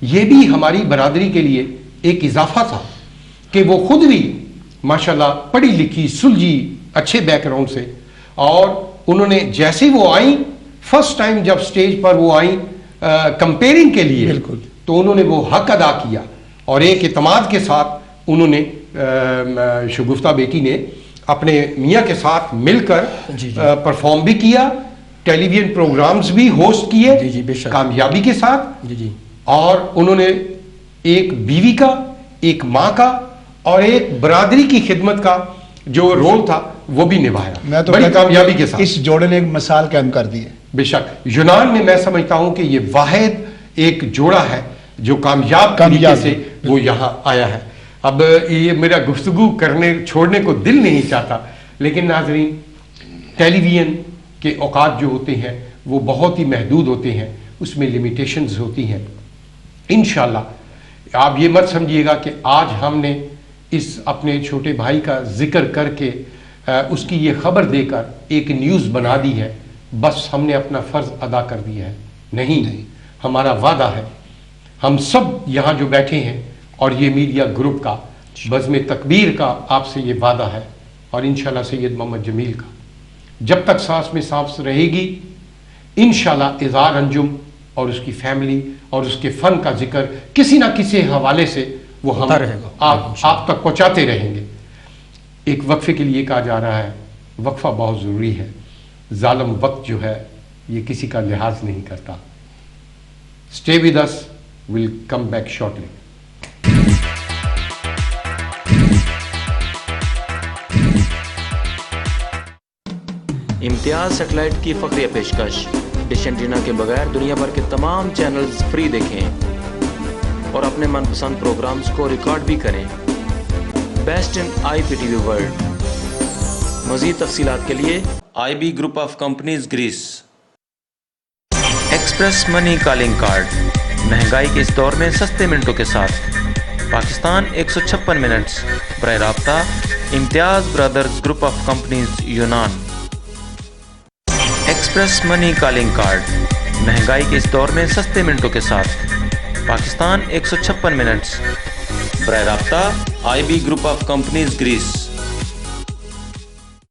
یہ بھی ہماری برادری کے لیے ایک اضافہ تھا کہ وہ خود بھی ماشاءاللہ پڑھی لکھی, سلجھی, اچھے بیک گراؤنڈ سے, اور انہوں نے جیسے وہ آئیں, فرسٹ ٹائم جب سٹیج پر وہ آئیں کمپیئرنگ کے لیے, بالکل, تو انہوں نے وہ حق ادا کیا, اور ایک اعتماد کے ساتھ انہوں نے شگفتہ بیٹی نے اپنے میاں کے ساتھ مل کر پرفارم بھی کیا, ٹیلی ویژن پروگرامز بھی ہوسٹ کیے کامیابی کے ساتھ. اور انہوں نے ایک بیوی کا, ایک ماں کا اور ایک برادری کی خدمت کا جو رول تھا وہ بھی نبھایا, میں تو بڑی کامیابی کے ساتھ. اس جوڑے نے ایک مثال قائم کر دی ہے. بے شک یونان میں میں سمجھتا ہوں کہ یہ واحد ایک جوڑا ہے جو کامیاب طریقے سے وہ یہاں آیا ہے. اب یہ میرا گفتگو کرنے چھوڑنے کو دل نہیں چاہتا, لیکن ناظرین ٹیلی ویژن کے اوقات جو ہوتے ہیں وہ بہت ہی محدود ہوتے ہیں, اس میں لمیٹیشنز ہوتی ہیں. انشاءاللہ آپ یہ مت سمجھیے گا کہ آج ہم نے اس اپنے چھوٹے بھائی کا ذکر کر کے اس کی یہ خبر دے کر ایک نیوز بنا دی ہے, بس ہم نے اپنا فرض ادا کر دیا ہے. نہیں, ہمارا وعدہ ہے, ہم سب یہاں جو بیٹھے ہیں اور یہ میڈیا گروپ کا, بزم تکبیر کا آپ سے یہ وعدہ ہے, اور انشاءاللہ سید محمد جمیل کا, جب تک سانس میں سانس رہے گی انشاءاللہ اظہار انجم اور اس کی فیملی اور اس کے فن کا ذکر کسی نہ کسی حوالے سے وہ ہم آپ تک پہنچاتے رہیں گے. ایک وقفے کے لیے کہا جا رہا ہے, وقفہ بہت ضروری ہے. ظالم وقت جو ہے یہ کسی کا لحاظ نہیں کرتا. Stay with us, we'll come back shortly. Imtiaz satellite کی فخریہ پیشکش، ڈش اینٹینا کے بغیر دنیا بھر کے تمام چینلز فری دیکھیں اور اپنے من پسند پروگرامز کو ریکارڈ بھی کریں۔ Best in I P T V world. مزید تفصیلات کے لیے I B group of companies Grace. Express money calling card, مہنگائی کے اس دور میں سستے منٹوں کے ساتھ۔ پاکستان 156 منٹس، براہ رابطہ امتیاز برادرز گروپ آف کمپنیز یونان۔ ایکسپریس منی کالنگ کارڈ، مہنگائی کے اس دور میں سستے منٹوں کے ساتھ۔ پاکستان 156 منٹس، براہ رابطہ I B group of companies Grace.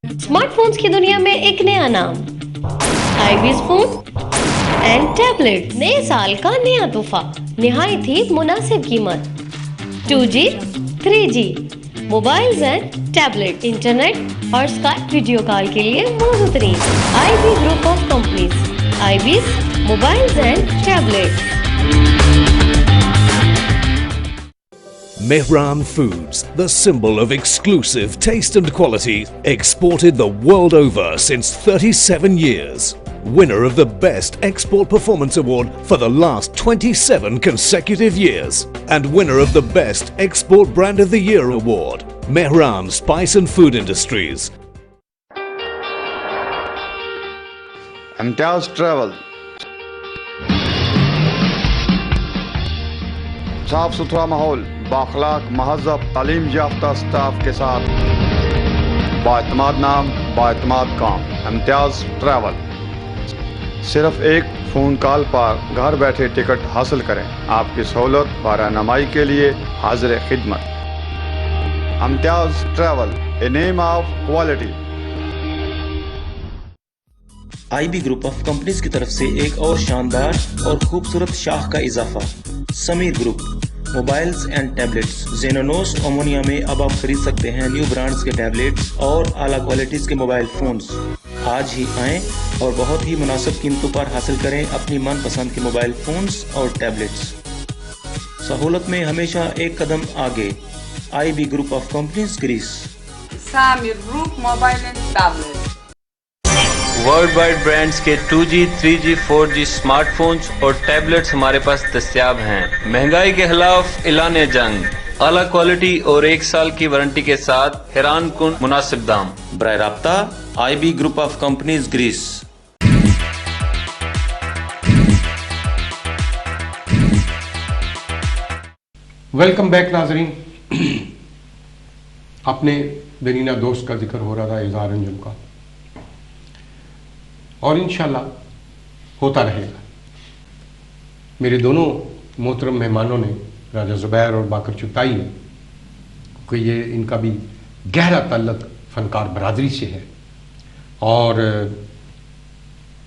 Smart phones کی دنیا میں ایک نیا نام، I bees phone and tablet. نئے سال کا نیا تحفہ، نہایت ہی مناسب قیمت۔ 2G 3G mobiles and tablet, internet اور اسکائپ ویڈیو کال کے لیے موزوں ترین I B group of companies, I bees mobiles and tablet. Mehran Foods, the symbol of exclusive taste and quality, exported the world over since 37 years. Winner of the Best Export Performance Award for the last 27 consecutive years. And winner of the Best Export Brand of the Year Award. Mehran Spice and Food Industries. Imtiaz travel, صاف ستھرا ماحول، بااخلاق مہذب تعلیم یافتہ staff کے ساتھ، بااعتماد نام، بااعتماد کام، امتیاز travel. صرف ایک فون کال پر گھر بیٹھے ٹکٹ حاصل کریں۔ آپ کی سہولت و رہنمائی کے لیے حاضر خدمت۔ Imtiaz travel, a name of quality. I B group of companies کی طرف سے ایک اور شاندار اور خوبصورت شاخ کا اضافہ، Sameer group mobiles and tablets. زینونوس امونیا میں اب آپ خرید سکتے ہیں نیو برانڈز کے ٹیبلٹس اور اعلیٰ کوالٹیز کے موبائل فونز۔ آج ہی آئیں اور بہت ہی مناسب قیمتوں پر حاصل کریں اپنی من پسند کے موبائل فونز اور ٹیبلٹس۔ سہولت میں ہمیشہ ایک قدم آگے، I B group of companies grace. Sameer group mobile and tablet. World wide brands کے 2G 3G 4G smart phones اور ٹیبلٹس ہمارے پاس دستیاب ہیں۔ مہنگائی کے خلاف اعلان جنگ، اعلیٰ کوالٹی اور 1 سال کی وارنٹی کے ساتھ حیران کن مناسب دام۔ براہ رابطہ I B group of companies grace. Welcome back ناظرین۔ اپنے دنینہ دوست کا ذکر ہو رہا تھا، اظہار انجم کا، اور انشاءاللہ ہوتا رہے گا۔ میرے دونوں محترم مہمانوں نے، راجہ زبیر اور باقر چغتائی نے، کہ یہ ان کا بھی گہرا تعلق فنکار برادری سے ہے، اور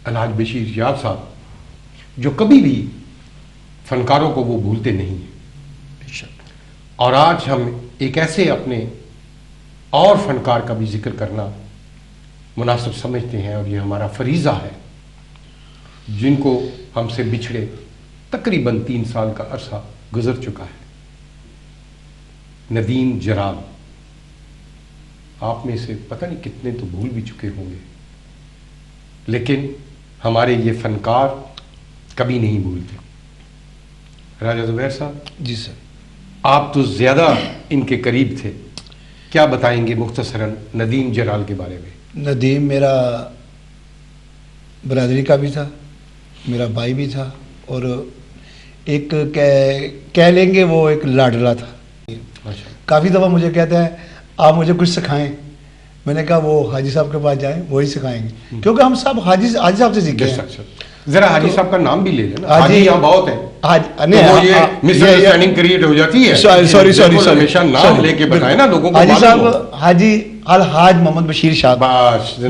الحاج بشیر یار صاحب جو کبھی بھی فنکاروں کو وہ بھولتے نہیں ہیں۔ اور آج ہم ایک ایسے اپنے اور فنکار کا بھی ذکر کرنا مناسب سمجھتے ہیں، اور یہ ہمارا فریضہ ہے، جن کو ہم سے بچھڑے تقریباً 3 سال کا عرصہ گزر چکا ہے۔ ندیم جرال، آپ میں سے پتہ نہیں کتنے تو بھول بھی چکے ہوں گے، لیکن ہمارے یہ فنکار کبھی نہیں بھولتے۔ راجہ زبیر صاحب، جی سر، آپ تو زیادہ ان کے قریب تھے، کیا بتائیں گے مختصراً ندیم جرال کے بارے میں؟ ندیم میرا برادری کا بھی تھا، میرا بھائی بھی تھا، اور ایک کہہ لیں گے وہ ایک لاڈلا تھا۔ کافی دفعہ مجھے کہتا ہے آپ مجھے کچھ سکھائیں، میں نے کہا وہ حاجی صاحب کے پاس جائیں، وہی سکھائیں گے، کیونکہ ہم سب حاجی صاحب سے سیکھے ہیں۔ ذرا حاجی صاحب کا نام بھی لے لینا، حاجی یہاں بہت ہیں، کریٹ ہو جاتی ہے۔ سوری ہمیشہ نام لے کے بتائیں نا لوگوں کو۔ حاجی صاحب حاجی الحاج محمد بشیر صاحب،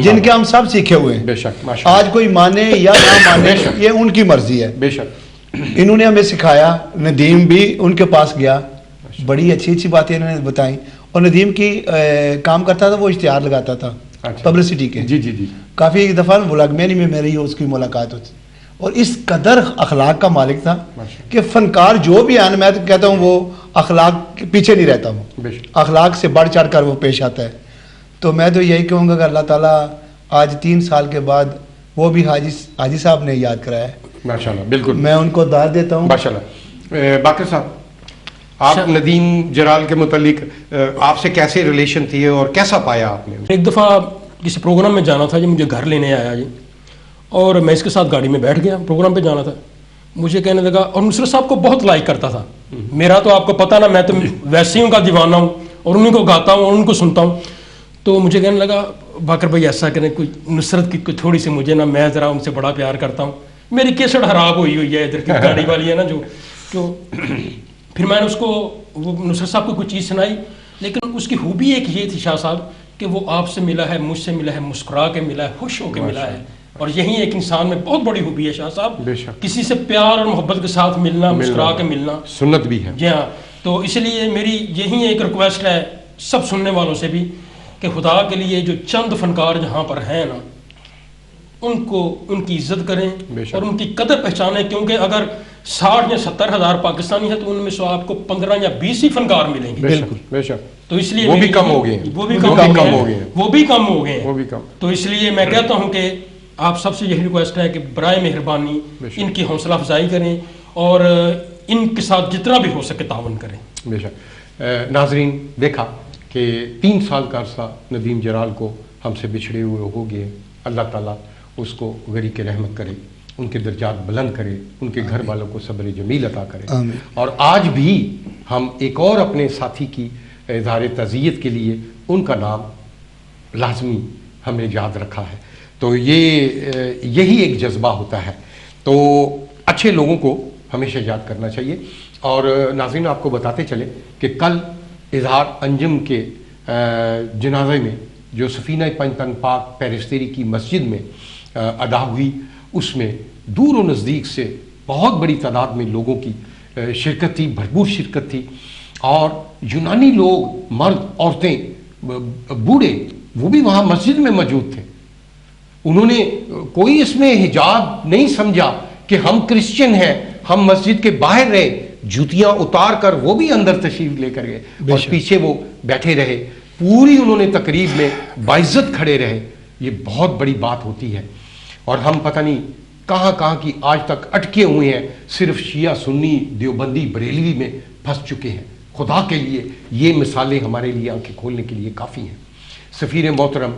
جن کے ہم سب سیکھے ہوئے ہیں۔ بے شک، آج کوئی مانے یا نہ مانے یہ ان کی مرضی ہے۔ بے شک، انہوں نے ہمیں سکھایا، ندیم بھی ان کے پاس گیا، بڑی اچھی اچھی باتیں انہوں نے بتائیں، اور ندیم کی کام کرتا تھا، وہ اشتہار لگاتا تھا پبلسٹی کے۔ جی جی جی، کافی دفعہ ولاگمینی میں میری اس کی ملاقات ہوتی، اور اس قدر اخلاق کا مالک تھا کہ فنکار جو بھی آنا، میں تو کہتا ہوں وہ اخلاق کے پیچھے نہیں رہتا، وہ اخلاق سے بڑھ چڑھ کر وہ پیش آتا ہے۔ تو میں تو یہی کہوں گا کہ اللہ تعالیٰ آج 3 سال کے بعد وہ بھی حاجی صاحب نے یاد کرایا ہے. ماشاءاللہ بالکل میں ان کو داد دیتا ہوں. ماشاءاللہ. باقر صاحب آپ ندیم جلال کے متعلق آپ سے کیسے ریلیشن تھی اور کیسا پایا آپ نے؟ ایک دفعہ کسی پروگرام میں جانا تھا جی, مجھے گھر لینے آیا جی, اور میں اس کے ساتھ گاڑی میں بیٹھ گیا, پروگرام پہ جانا تھا. مجھے کہنے لگا, اور نصرت صاحب کو بہت لائک کرتا تھا. میرا تو آپ کو پتہ نا, میں تو ویسیوں کا دیوانہ ہوں اور انہیں کو گاتا ہوں اور ان کو سنتا ہوں. تو مجھے کہنے لگا باقر بھائی ایسا کریں, کوئی نصرت کی کوئی تھوڑی سی مجھے نا, میں ذرا ان سے بڑا پیار کرتا ہوں. میری کیسٹ خراب ہوئی ہے ادھر کی گاڑی والی ہے نا جو پھر میں نے اس کو وہ نصرت صاحب کو کوئی چیز سنائی, لیکن اس کی خوبی ایک یہ تھی شاہ صاحب کہ وہ آپ سے ملا ہے, مجھ سے ملا ہے, مسکرا کے ملا ہے, خوش ہو کے ملا ہے. اور یہی ایک انسان میں بہت بڑی خوبی ہے شاہ صاحب, کسی سے پیار اور محبت کے ساتھ ملنا, مسکرا کے ملنا سنت بھی ہے. جی ہاں, تو اس لیے میری یہی ایک ریکویسٹ ہے سب سننے والوں سے بھی کہ خدا کے لیے جو چند فنکار جہاں پر ہیں نا, ان کو ان کی عزت کریں اور ان کی قدر پہچانیں, کیونکہ اگر 60 یا 70 ہزار پاکستانی ہیں تو ان میں سے آپ کو 15 یا 20 ہی فنکار ملیں گے. بالکل بے شک. تو اس لیے وہ بھی کم ہو گئے ہیں, وہ بھی کم ہو گئے ہیں. تو اس لیے میں کہتا ہوں کہ آپ سب سے یہی ریکویسٹ ہے کہ برائے مہربانی ان کی حوصلہ افزائی کریں اور ان کے ساتھ جتنا بھی ہو سکے تعاون کریں. بے شک. ناظرین دیکھا کہ 3 سال کا عرصہ ندیم جلال کو ہم سے بچھڑے ہوئے ہو گئے. اللہ تعالیٰ اس کو غریق رحمت کرے, ان کے درجات بلند کرے, ان کے گھر والوں کو صبر جمیل عطا کرے. اور آج بھی ہم ایک اور اپنے ساتھی کی اظہار تعزیت کے لیے ان کا نام لازمی ہم نے یاد رکھا ہے. تو یہی ایک جذبہ ہوتا ہے. تو اچھے لوگوں کو ہمیشہ یاد کرنا چاہیے. اور ناظرین آپ کو بتاتے چلے کہ کل اظہار انجم کے جنازے میں جو سفینہ پنجتن پاک پیرستری کی مسجد میں ادا ہوئی, اس میں دور و نزدیک سے بہت بڑی تعداد میں لوگوں کی شرکت تھی, بھرپور شرکت تھی. اور یونانی لوگ, مرد, عورتیں, بوڑھے, وہ بھی وہاں مسجد میں موجود تھے. انہوں نے کوئی اس میں حجاب نہیں سمجھا کہ ہم کرسچن ہیں, ہم مسجد کے باہر رہے, جوتیاں اتار کر وہ بھی اندر تشریف لے کر گئے اور پیچھے وہ بیٹھے رہے. پوری انہوں نے تقریب میں باعزت کھڑے رہے. یہ بہت بڑی بات ہوتی ہے. اور ہم پتہ نہیں کہاں کی آج تک اٹکے ہوئے ہیں, صرف شیعہ سنی دیوبندی بریلوی میں پھنس چکے ہیں. خدا کے لیے یہ مثالیں ہمارے لیے آنکھیں کھولنے کے لیے کافی ہیں. سفیر محترم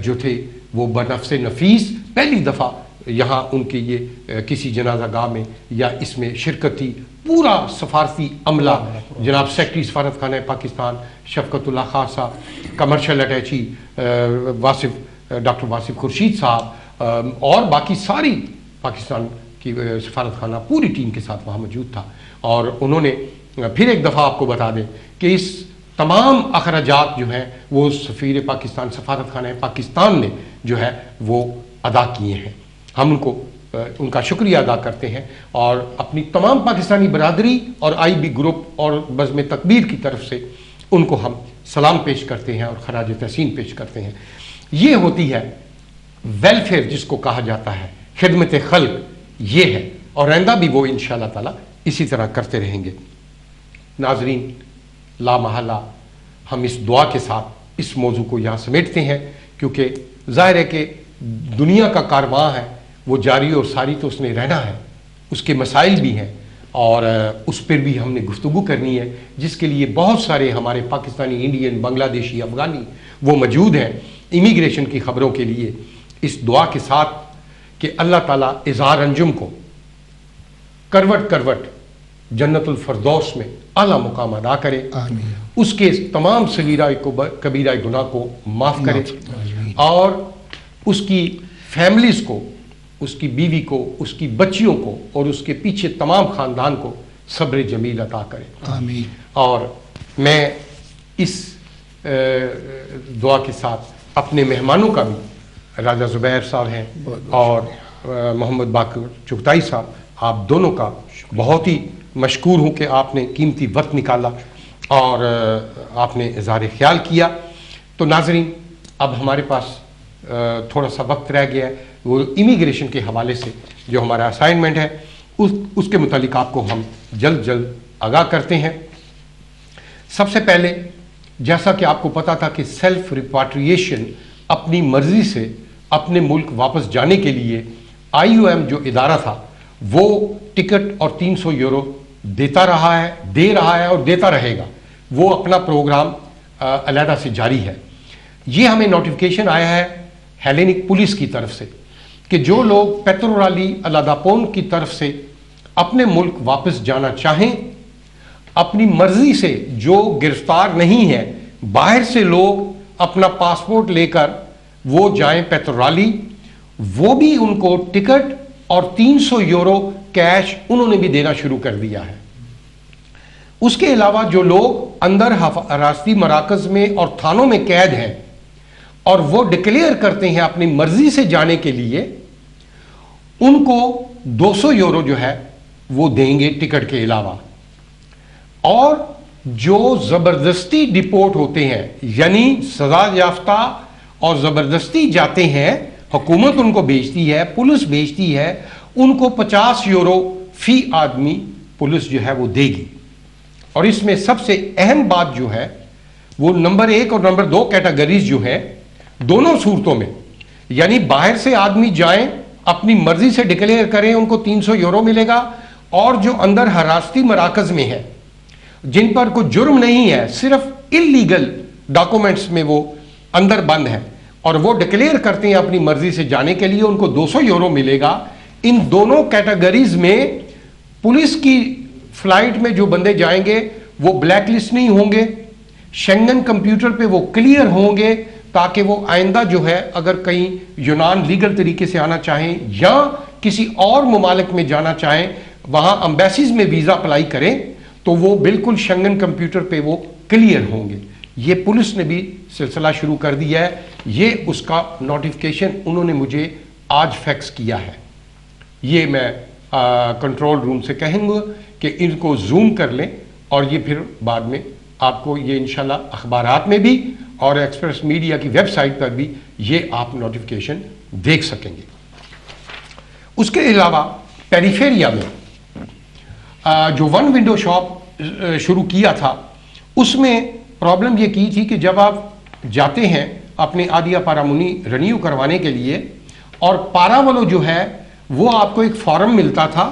جو تھے وہ بنفس نفیس پہلی دفعہ یہاں ان کے یہ کسی جنازہ گاہ میں یا اس میں شرکت تھی. پورا سفارتی عملہ, جناب سیکرٹری سفارت خانہ پاکستان شفقت اللہ خان صاحب, commercial attaché doctor Wasif Khurshid صاحب اور باقی ساری پاکستان کی سفارت خانہ پوری ٹیم کے ساتھ وہاں موجود تھا. اور انہوں نے پھر ایک دفعہ آپ کو بتا دیں کہ اس تمام اخراجات جو ہیں وہ سفیر پاکستان سفارت خانہ پاکستان نے جو ہے وہ ادا کیے ہیں. ہم ان کا شکریہ ادا کرتے ہیں اور اپنی تمام پاکستانی برادری اور آئی بی گروپ اور بزم تکبیر کی طرف سے ان کو ہم سلام پیش کرتے ہیں اور خراج تحسین پیش کرتے ہیں. یہ ہوتی ہے ویلفیئر جس کو کہا جاتا ہے, خدمت خلق, یہ ہے. اور آئندہ بھی وہ انشاءاللہ تعالی اسی طرح کرتے رہیں گے. ناظرین لا محالہ ہم اس دعا کے ساتھ اس موضوع کو یہاں سمیٹتے ہیں, کیونکہ ظاہر ہے کہ دنیا کا کارواں ہے وہ جاری اور ساری تو اس نے رہنا ہے, اس کے مسائل بھی ہیں اور اس پر بھی ہم نے گفتگو کرنی ہے, جس کے لیے بہت سارے ہمارے پاکستانی, انڈین, بنگلہ دیشی, افغانی وہ موجود ہیں امیگریشن کی خبروں کے لیے. اس دعا کے ساتھ کہ اللہ تعالیٰ اظہار انجم کو کروٹ کروٹ جنت الفردوس میں اعلیٰ مقام ادا کرے, اس کے تمام صغیرہ کبیرہ گناہ کو معاف کرے اور اس کی فیملیز کو, اس کی بیوی کو, اس کی بچیوں کو اور اس کے پیچھے تمام خاندان کو صبر جمیل عطا کرے. آمین. اور میں اس دعا کے ساتھ اپنے مہمانوں کا بھی, راجہ زبیر صاحب ہیں اور محمد باقر چغتائی صاحب, آپ دونوں کا بہت ہی مشکور ہوں کہ آپ نے قیمتی وقت نکالا اور آپ نے اظہار خیال کیا. تو ناظرین اب ہمارے پاس تھوڑا سا وقت رہ گیا ہے, وہ امیگریشن کے حوالے سے جو ہمارا اسائنمنٹ ہے اس کے متعلق آپ کو ہم جلد آگاہ کرتے ہیں. سب سے پہلے جیسا کہ آپ کو پتا تھا کہ سیلف ریپاٹریشن اپنی مرضی سے اپنے ملک واپس جانے کے لیے IOM جو ادارہ تھا وہ ٹکٹ اور 300 یورو دیتا رہا ہے، دے رہا ہے اور دیتا رہے گا. وہ اپنا پروگرام علیحدہ سے جاری ہے. یہ ہمیں نوٹیفیکیشن آیا ہے ہیلینک پولیس کی طرف سے کہ جو لوگ پیترورالی الاداپون کی طرف سے اپنے ملک واپس جانا چاہیں، اپنی مرضی سے جو گرفتار نہیں ہے، باہر سے لوگ اپنا پاسپورٹ لے کر وہ جائیں پیترورالی، وہ بھی ان کو ٹکٹ اور 300 یورو کیش انہوں نے بھی دینا شروع کر دیا ہے. اس کے علاوہ جو لوگ اندر حراستی مراکز میں اور تھانوں میں قید ہیں اور وہ ڈکلیئر کرتے ہیں اپنی مرضی سے جانے کے لیے، ان کو 200 یورو جو ہے وہ دیں گے ٹکٹ کے علاوہ. اور جو زبردستی ڈپورٹ ہوتے ہیں، یعنی سزا یافتہ اور زبردستی جاتے ہیں، حکومت ان کو بھیجتی ہے، پولیس بھیجتی ہے، ان کو 50 یورو فی آدمی پولیس جو ہے وہ دے گی. اور اس میں سب سے اہم بات جو ہے وہ نمبر 1 اور نمبر 2 کیٹیگریز جو ہیں دونوں صورتوں میں، یعنی باہر سے آدمی جائیں اپنی مرضی سے ڈکلیئر کریں، ان کو 300 یورو ملے گا. اور جو اندر حراستی مراکز میں ہے، جن پر کوئی جرم نہیں ہے، صرف اللیگل ڈاکومنٹس میں وہ اندر بند ہے اور وہ ڈکلیئر کرتے ہیں اپنی مرضی سے جانے کے لیے، ان کو 200 یورو ملے گا. ان دونوں کیٹیگریز میں پولیس کی فلائٹ میں جو بندے جائیں گے وہ بلیک لسٹ نہیں ہوں گے، شنگن کمپیوٹر پہ وہ کلیئر ہوں گے، تاکہ وہ آئندہ جو ہے اگر کہیں یونان لیگل طریقے سے آنا چاہیں یا کسی اور ممالک میں جانا چاہیں، وہاں امبیسیز میں ویزا اپلائی کریں تو وہ بالکل شنگن کمپیوٹر پہ وہ کلیئر ہوں گے. یہ پولیس نے بھی سلسلہ شروع کر دیا ہے. یہ اس کا نوٹیفیکیشن انہوں نے مجھے آج فیکس کیا ہے. یہ میں کنٹرول روم سے کہیں گا کہ ان کو زوم کر لیں اور یہ پھر بعد میں آپ کو یہ انشاءاللہ اخبارات میں بھی اور ایکسپریس میڈیا کی ویب سائٹ پر بھی یہ آپ نوٹیفیکیشن دیکھ سکیں گے. اس کے علاوہ پیریفیریا میں جو ون ونڈو شاپ شروع کیا تھا، اس میں پرابلم یہ کی تھی کہ جب آپ جاتے ہیں اپنے آدیا پارامونی رینیو کروانے کے لیے اور پاراولو جو ہے وہ آپ کو ایک فارم ملتا تھا.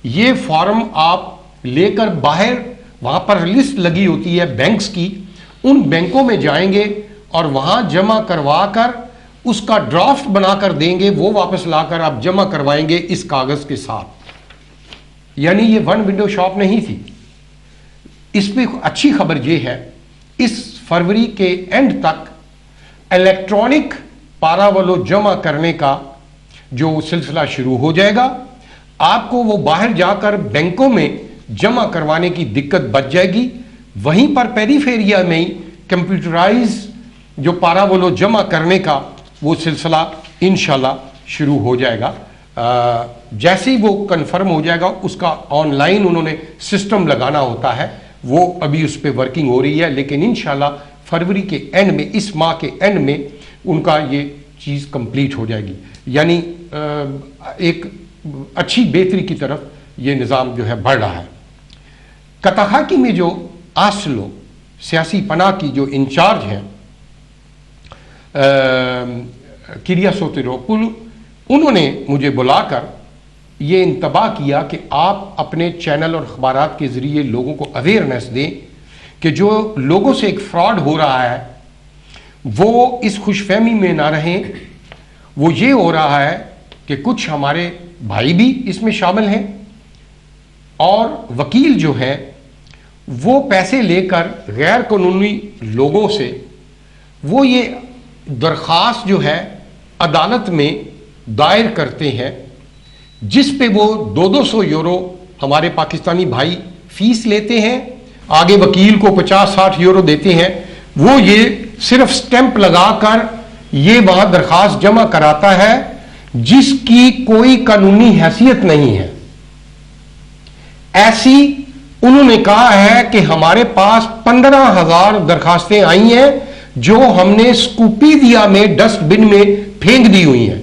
یہ فارم آپ لے کر باہر وہاں پر لسٹ لگی ہوتی ہے بینکس کی، ان بینکوں میں جائیں گے اور وہاں جمع کروا کر اس کا ڈرافٹ بنا کر دیں گے، وہ واپس لا کر آپ جمع کروائیں گے اس کاغذ کے ساتھ. یعنی یہ ون ونڈو شاپ نہیں تھی. اس پہ اچھی خبر یہ ہے، اس فروری کے اینڈ تک الیکٹرانک پاراولو جمع کرنے کا جو سلسلہ شروع ہو جائے گا. آپ کو وہ باہر جا کر بینکوں میں جمع کروانے کی دقت بچ جائے گی. وہیں پر پیریفیریا میں ہی کمپیوٹرائز جو پاراولو جمع کرنے کا وہ سلسلہ انشاءاللہ شروع ہو جائے گا. جیسے ہی وہ کنفرم ہو جائے گا، اس کا آن لائن انہوں نے سسٹم لگانا ہوتا ہے، وہ ابھی اس پہ ورکنگ ہو رہی ہے، لیکن انشاءاللہ فروری کے اینڈ میں، اس ماہ کے اینڈ میں ان کا یہ چیز کمپلیٹ ہو جائے گی. یعنی ایک اچھی بہتری کی طرف یہ نظام جو ہے بڑھ رہا ہے. کتاخاکی میں جو آسلو سیاسی پناہ کی جو انچارج ہیں کریا سوتیروپولو، انہوں نے مجھے بلا کر یہ انتباہ کیا کہ آپ اپنے چینل اور اخبارات کے ذریعے لوگوں کو اویئرنیس دیں کہ جو لوگوں سے ایک فراڈ ہو رہا ہے وہ اس خوش فہمی میں نہ رہیں. وہ یہ ہو رہا ہے کہ کچھ ہمارے بھائی بھی اس میں شامل ہیں اور وکیل جو ہیں وہ پیسے لے کر غیر قانونی لوگوں سے وہ یہ درخواست جو ہے عدالت میں دائر کرتے ہیں، جس پہ وہ 200 یورو ہمارے پاکستانی بھائی فیس لیتے ہیں، آگے وکیل کو 50-60 یورو دیتے ہیں. وہ یہ صرف سٹیمپ لگا کر یہ وہاں درخواست جمع کراتا ہے جس کی کوئی قانونی حیثیت نہیں ہے. ایسی انہوں نے کہا ہے کہ ہمارے پاس 15,000 درخواستیں آئی ہیں جو ہم نے اسکوپی دیا میں ڈسٹ بن میں پھینک دی ہوئی ہیں.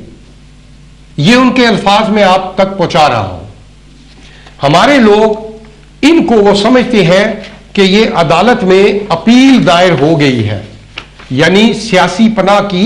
یہ ان کے الفاظ میں آپ تک پہنچا رہا ہوں. ہمارے لوگ ان کو وہ سمجھتے ہیں کہ یہ عدالت میں اپیل دائر ہو گئی ہے، یعنی سیاسی پناہ کی